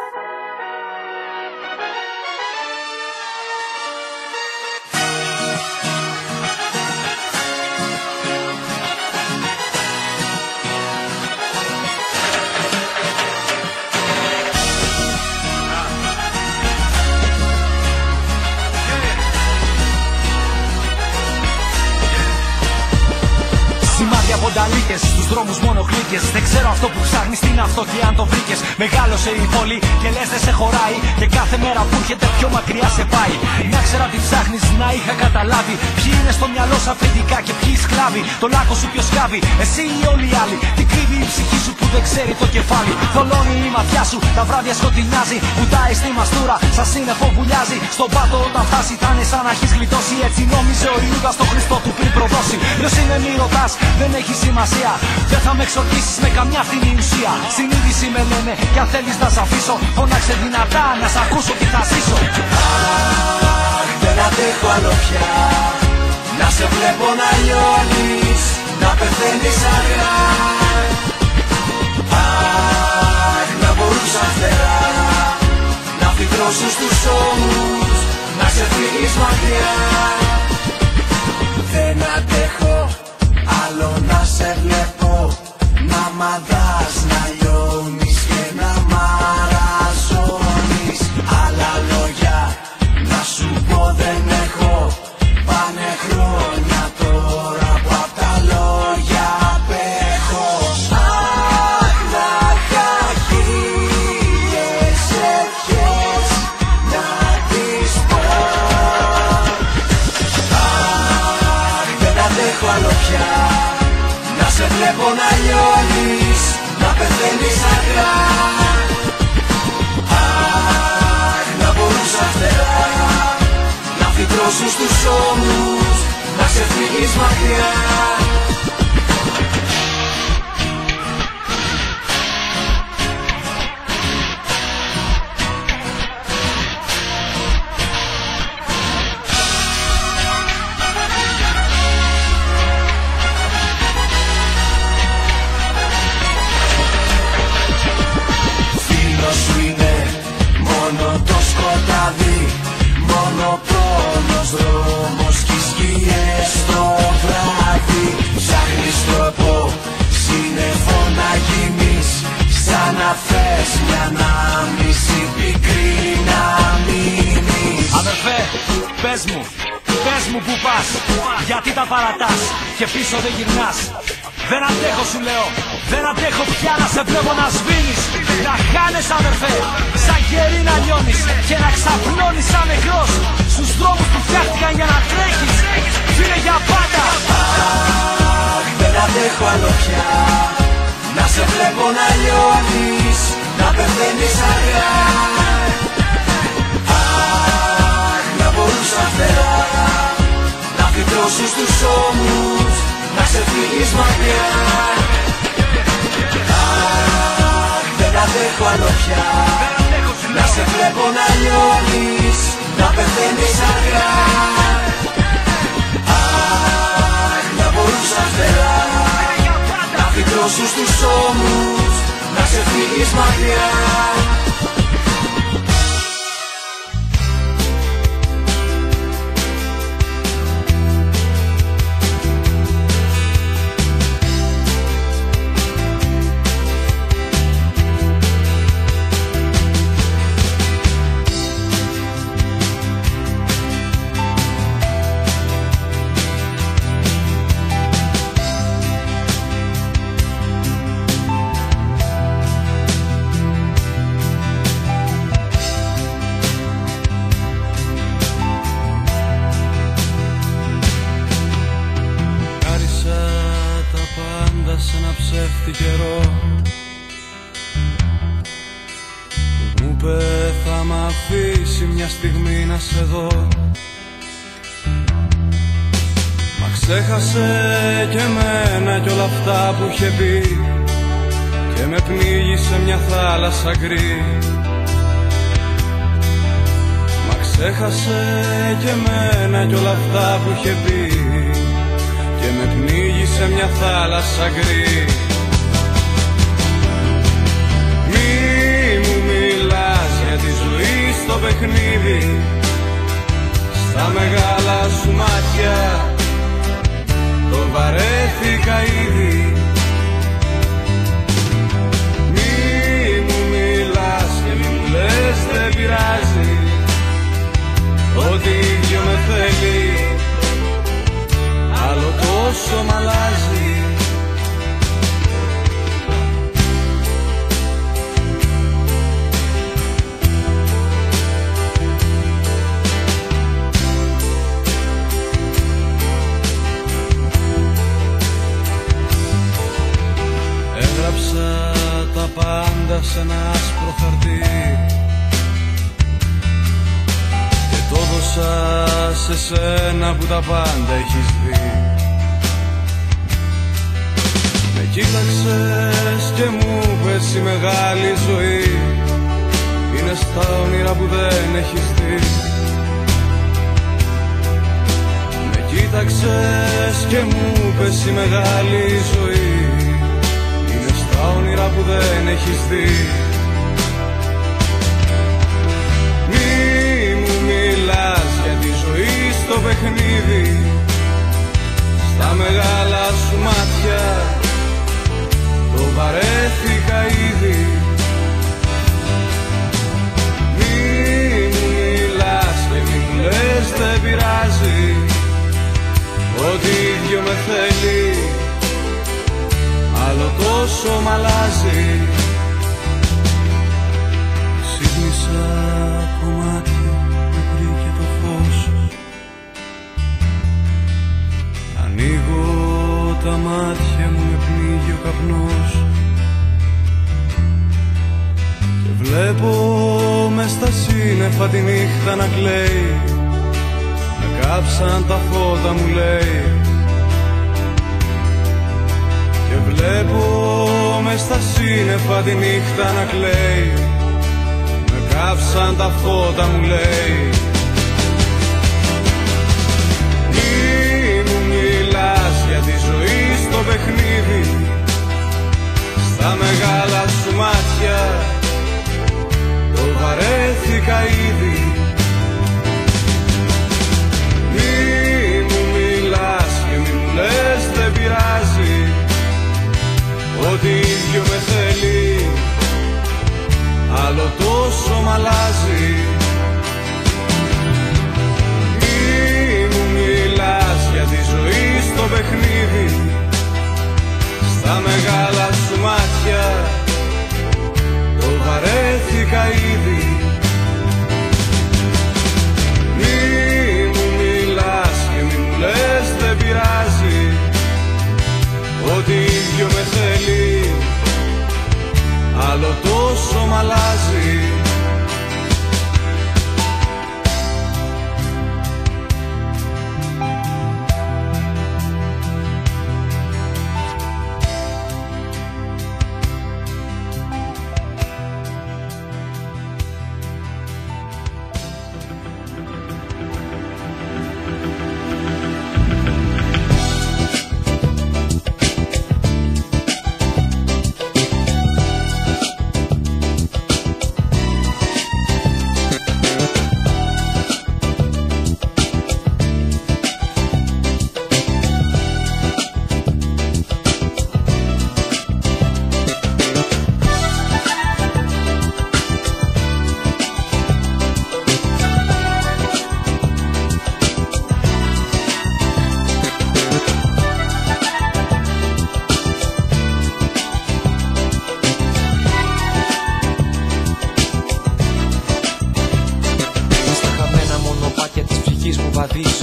Πονταλίκες, στους δρόμους μόνο κλίκες. Δεν ξέρω αυτό που ψάχνεις τι είναι αυτό και αν το βρήκες. Μεγάλωσε η πόλη και λες δεν σε χωράει. Και κάθε μέρα που έρχεται πιο μακριά σε πάει. Να ξέρα τι ψάχνεις, να είχα καταλάβει. Ποιοι είναι στο μυαλό σου αφεντικά και ποιοι σκλάβοι. Το λάκκο σου ποιος σκάβει, εσύ ή όλοι οι άλλοι. Τι κρύβει η ψυχή σου που δεν ξέρει το κεφάλι. Θολώνει η ματιά σου, τα βράδια σκοτεινάζει. Βουτάει στη μαστούρα, σαν σύννεφο βουλιάζει. Στον πάτο όταν φτάσει θα είναι σαν να έχεις γλιτώσει. Έτσι νόμιζε ο Ιούδας τον Χριστό του πριν προδώσει. Ποιος είναι μη ρωτάς, δεν έχει σημασία. Δεν θα με εξορκίσεις με καμιά φθηνή ουσία. Συνείδηση με λένε κι αν θέλεις να σ' αφήσω. Φωνάξε δυνατά να σ' ακούσω και θα ζήσω. Αχ, δεν αντέχω άλλο πια. Να σε βλέπω να λιώνεις, να πεθαίνεις αργά. Αχ, να μπορούσα φτερά να φυτρώσουν στους ώμους, να σε φύγεις μακριά. Δεν αντέχω άλλο να σε βλέπω, να μαδάς, να λιώνεις και να μαραζώνεις. Άλλα λόγια να σου πω δεν έχω, πάνε χρόνια τώρα που απ' τα λόγια απέχω. Αχ, να είχα χίλιες ευχές να τις πω. Αχ, δεν αντέχω άλλο πια. Να σε βλέπω να λιώνεις, να πεθαίνεις αργά. Αχ, να μπορούσα φτερά φυτρώσουν στους ώμους, να σε φύγεις μακριά. Μόνο πόνος, δρόμος κι σκιές στο βράδυ. Ψάχνεις τρόπο σύννεφο να κοιμείς, σαν να θες μια ανάμνηση πικρή να μείνεις. Αδερφέ, πες μου που πας, γιατί τα παρατάς και πίσω δεν γυρνάς. Δεν αντέχω σου λέω, δεν αντέχω πια να σε βλέπω να σβήνεις. Να χάνεις αδερφέ, σαν γερί να λιώνεις και να ξαπλώνεις σαν νεκρός στους δρόμους που φτιάχτηκαν για να τρέχεις. Φίλε για πάντα. Αχ, δεν αντέχω άλλο πια, να σε βλέπω να λιώνεις, να πεθαίνεις αργά. Αχ, να μπορούσα φτερά να φυτρώσουν στους ώμους, να σε φύγεις μακριά. Αχ, δεν αντέχω άλλο πια, να σε βλέπω να λιώνεις, να πεθαίνεις αργά. Αχ, να μπορούσα φτερά να φυτρώσουν στους ώμους, να σε φύγεις μακριά. Καιρό που μου είπε θα μ' αφήσει μια στιγμή να σε δω. Μα ξέχασε και εμένα κι όλα αυτά που είχε πει και με πνίγησε μια θάλασσα γκρι. Μα ξέχασε και εμένα κι όλα αυτά που είχε πει και με πνίγησε μια θάλασσα γκρι. Τη ζωή στο παιχνίδι, στα μεγάλα σου μάτια το βαρέθηκα ήδη. Μη μου μιλάς και μη μου λες δεν πειράζει, ότι ίδιο με θέλει άλλο τόσο μ' αλλάζει. Έγραψα τα πάντα σε ένα άσπρο χαρτί και το δώσα σε σένα που τα πάντα έχεις δει. Με κοίταξες και μου πες η μεγάλη ζωή είναι στα όνειρα που δεν έχεις δει. Με κοίταξες και μου πες η μεγάλη ζωή τα όνειρα που δεν έχεις δει. Μη μου μιλάς για τη ζωή στο παιχνίδι, στα μεγάλα σου μάτια το βαρέθηκα ήδη. Μη μου μιλάς και μη μου λες δεν πειράζει, ότι ίδιο με θέλει άλλο τόσο μ' αλλάζει. Ξύπνησα κομμάτια με βρήκε το φως, ανοίγω τα μάτια μου με πνίγει ο καπνός και βλέπω μες στα σύννεφα τη νύχτα να κλαίει, να κάψαν τα φώτα μου λέει, και βλέπω μες στα σύννεφα τη νύχτα να κλαίει. Με κάψαν τα φώτα μου λέει. Μη μου μιλάς για τη ζωή στο παιχνίδι, στα μεγάλα σου μάτια το βαρέθηκα ήδη. Μη μου μιλάς και μη μου λες δεν πειράζει, ότι ίδιο με θέλει άλλο τόσο μ' αλλάζει. Μη μου μιλάς για τη ζωή στο παιχνίδι, στα μεγάλα σου μάτια το βαρέθηκα ήδη. Μη μου μιλάς και μη μου λες δεν πειράζει, ότι ίδιο με θέλει άλλο τόσο μ' αλλάζει.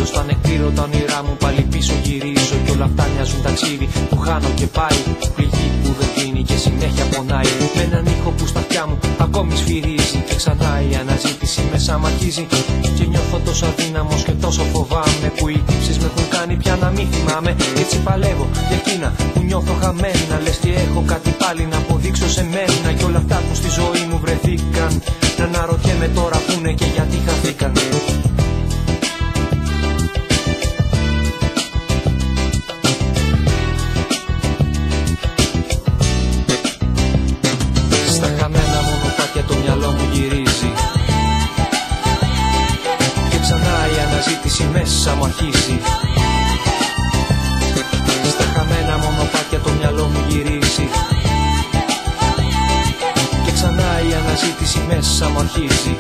Στο ανεκτήρωτα όνειρά μου πάλι πίσω γυρίζω, κι όλα αυτά μοιάζουν ταξίδι που χάνω και πάει. Πληγή που δεν κλείνει και συνέχεια πονάει, με έναν ήχο που στα αυτιά μου ακόμη σφυρίζει. Και ξανά η αναζήτηση μέσα μ' αρχίζει, και νιώθω τόσο αδύναμος και τόσο φοβάμαι, που οι τύψεις με έχουν κάνει πια να μην θυμάμαι. Έτσι παλεύω για εκείνα που νιώθω χαμένα, λες και έχω κάτι πάλι να αποδείξω σε μένα. Κι όλα αυτά που στη ζωή μου βρεθήκαν, να αναρωτιέμαι τώρα που είναι και γιατί χαθήκαν. Το μυαλό μου γυρίζει, και ξανά η αναζήτηση μέσα μου αρχίζει. Στα χαμένα μονοπάτια το μυαλό μου γυρίζει, και ξανά η αναζήτηση μέσα μου αρχίζει.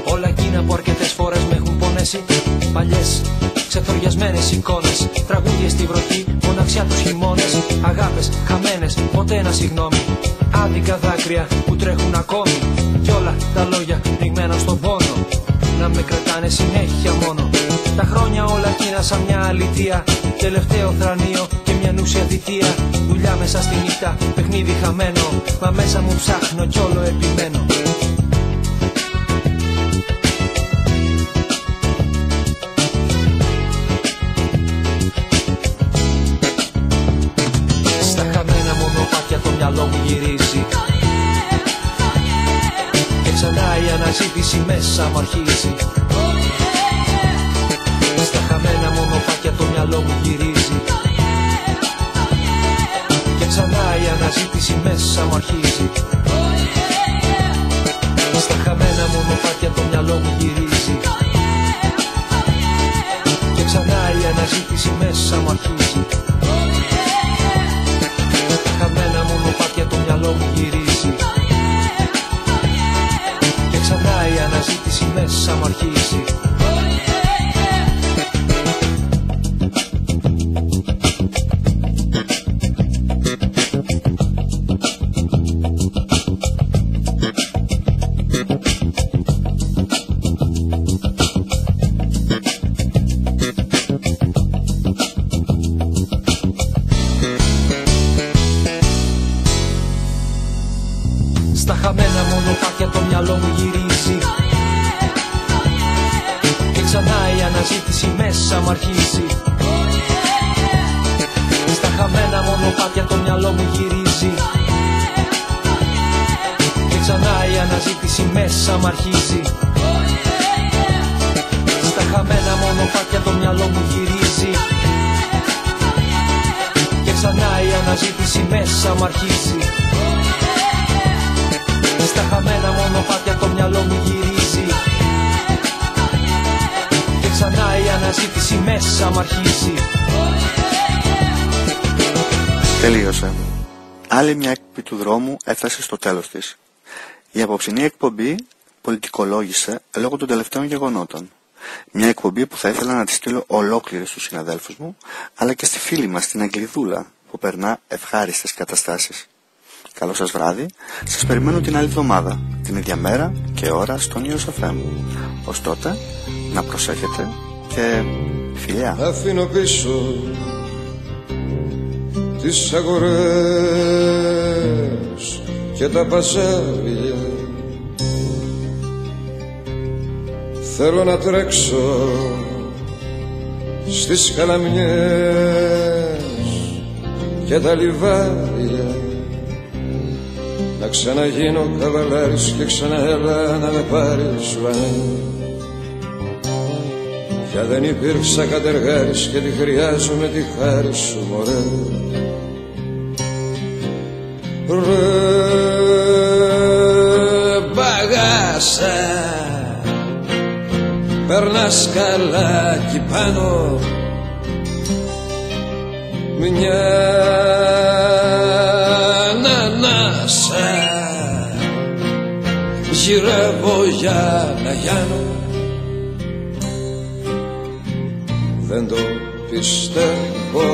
Όλα εκείνα που αρκετές φορές με έχουν πονέσει, παλιές ξεθοριασμένες εικόνες, τραγούδια στη βροχή, μοναξιά τους χειμώνες, αγάπες χαμένες, ποτέ ένα συγγνώμη, άδικα δάκρυα που τρέχουν ακόμη, κι όλα τα λόγια ρηγμένα στον πόνο να με κρατάνε συνέχεια μόνο. Τα χρόνια όλα εκείνα σαν μια αλητεία, τελευταίο θρανείο και μια νούσια θητεία. Δουλειά μέσα στη νύχτα, παιχνίδι χαμένο, μα μέσα μου ψάχνω κι όλο επιμένω. Το μυαλό μου γυρίζει, και ξανά η αναζήτηση μέσα μου αρχίζει. Στα χαμένα μονοπάτια το μυαλό μου γυρίζει, και ξανά η αναζήτηση μέσα μου αρχίζει. Στα χαμένα μονοπάτια το μυαλό μου γυρίζει, και ξανά η αναζήτηση μέσα μου αρχίζει. Χαμένα μονοπάτια το μυαλό μου γυρίζει, και ξανά η αναζήτηση μέσα μου αρχίζει. Στα χαμένα μονοπάτια το μυαλό μου γυρίζει και ξανά η αναζήτηση μέσα μ' αρχίζει. Στα χαμένα μονοπάτια το μυαλό μου γυρίζει και ξανά η αναζήτηση μέσα μ' αρχίζει. Στα χαμένα μονοπάτια το μυαλό μου γυρίζει και ξανά η αναζήτηση μέσα μ' αρχίζει. Στα χαμένα μονοπάτια το μυαλό μου γυρίζει και ξανά η αναζήτηση μέσα μ' αρχίζει. Τελείωσε. Άλλη μια εκπομπή του δρόμου έφτασε στο τέλος της. Η απόψινή εκπομπή πολιτικολόγησε λόγω των τελευταίων γεγονότων. Μια εκπομπή που θα ήθελα να τη στείλω ολόκληρη στους συναδέλφους μου, αλλά και στη φίλη μας την Αγγλιδούλα που περνά ευχάριστες καταστάσεις. Καλό σας βράδυ, σας περιμένω την άλλη εβδομάδα, την ίδια μέρα και ώρα στο News FM. Ως τότε, να προσέχετε και φιλιά. Αφήνω πίσω τις αγορές και τα παζάρια. Θέλω να τρέξω στις καλαμιές και τα λιβάδια, να ξαναγίνω καβαλάρης και ξαναέλα να με πάρεις ουρανέ. Πια δεν υπήρξα κατεργάρης και τη χρειάζομαι τη χάρη σου μωρέ. Ρε μπαγάσα, περνάς καλά κι πάνω μια ανανάσα, γυρεύω για να γιάνω. Δεν το πιστεύω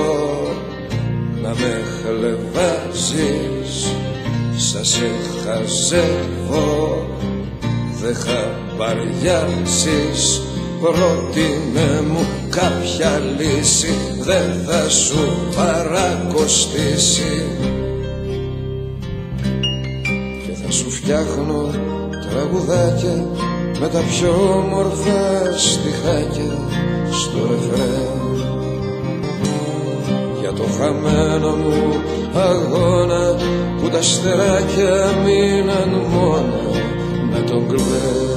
να με χλεβάζεις, σαν σε χαζεύω, δεν χαμπαριάζεις. Πρότεινε μου κάποια λύση, δεν θα σου παρακοστήσει και θα σου φτιάχνω τραγουδάκια με τα πιο όμορφα στιχάκια στο ρεφρέν. Για το χαμένο μου αγώνα που τα αστεράκια μείναν μόνα με τον κλαιν.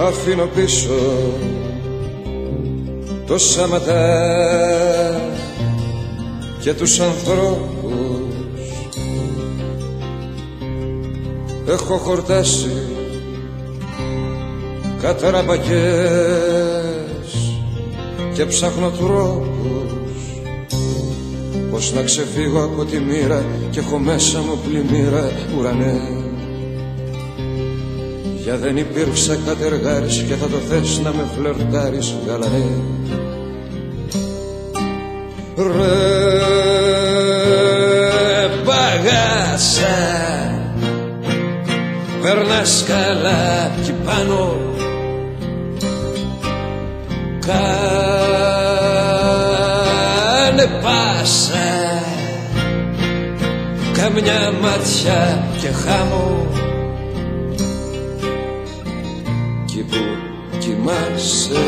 Αφήνω πίσω το σαματά και τους ανθρώπους. Έχω χορτάσει καταραμπακές και ψάχνω τρόπους πως να ξεφύγω από τη μοίρα και έχω μέσα μου πλημμύρα ουρανέ. Για δεν υπήρξα κατεργάρης και θα το θες να με φλερτάρεις γαλανέ. Ρε μπαγάσα, περνάς καλά κι πάνω, κάνε πάσα, καμιά μάτια και χάμω. Που κοιμάσαι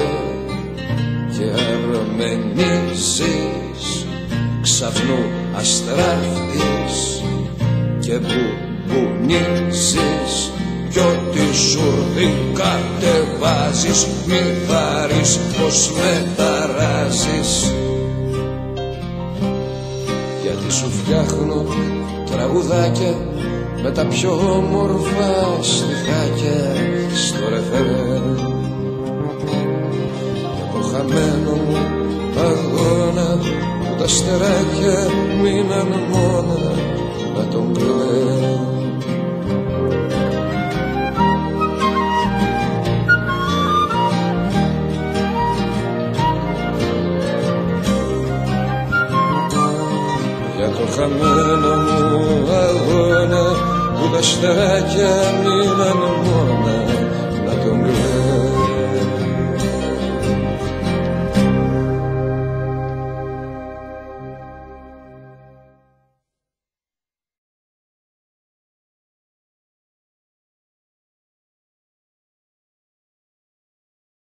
και αρμενίζεις, ξαφνού αστράφτης και μπουνίζεις, κι ό,τι σουρδί κατεβάζεις μη θάρεις πως με ταράζεις. Γιατί σου φτιάχνω τραγουδάκια με τα πιο όμορφα στιχάκια στο ρεφρέν. Για το χαμένο μου αγώνα που τα αστεράκια μείναν μόνα με τον κλαιν. χαμένα μου αγώνα που τα στεράκια